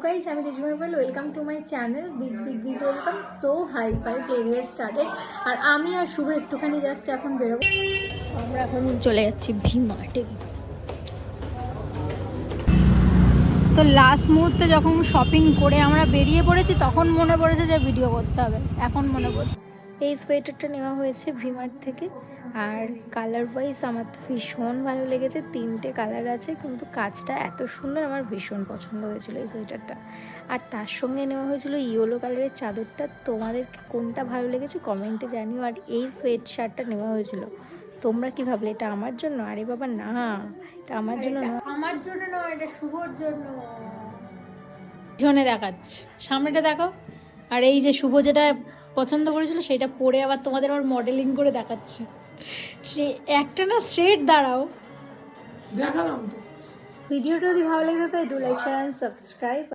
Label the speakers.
Speaker 1: Guys, I'm Rijman. Welcome to my channel. Big welcome. So hi-fi play started. আর আমি আর শুভ একটুখানি just এখন বেরোবো। আমরা এখন চলে যাচ্ছি ভি-মার্টে। তো লাস্ট মুহূর্তে যখন শপিং করে আমরা বেরিয়ে পড়েছি তখন মনে পড়েছে যে ভিডিও করতে হবে। এখন মনে পড়ছে। এই সোয়েটারটা নেওয়া হয়েছে ভি-মার্ট থেকে। আর কালার ওয়াইজ আমার তো ভীষণ ভালো লেগেছে। 3টে কালার আছে, কিন্তু কাজটা এত সুন্দর, আমার ভীষণ পছন্দ হয়েছিল এই সোয়েটারটা। আর তার সঙ্গে নেওয়া হয়েছিল ইয়েলো কালারের চাদরটা। তোমাদের কোনটা ভালো লেগেছে কমেন্টে জানিও। আর এই সোয়েট শার্টটা নেওয়া হয়েছিল। তোমরা কি ভাবলে এটা আমার জন্য? আরে বাবা না, এটা আমার জন্য না, আমার জন্য নয়, এটা শুভর জন্য। পিছনে দেখাচ্ছে, সামনেটা দেখো। আর এই যে শুভ যেটা পছন্দ করেছিল সেটা পরে আবার তোমাদের আবার মডেলিং করে দেখাচ্ছে। একটা না স্ট্রেট দাঁড়াও, দেখালাম তো। ভিডিওটা যদি ভালো লেগে থাকে do like share and subscribe.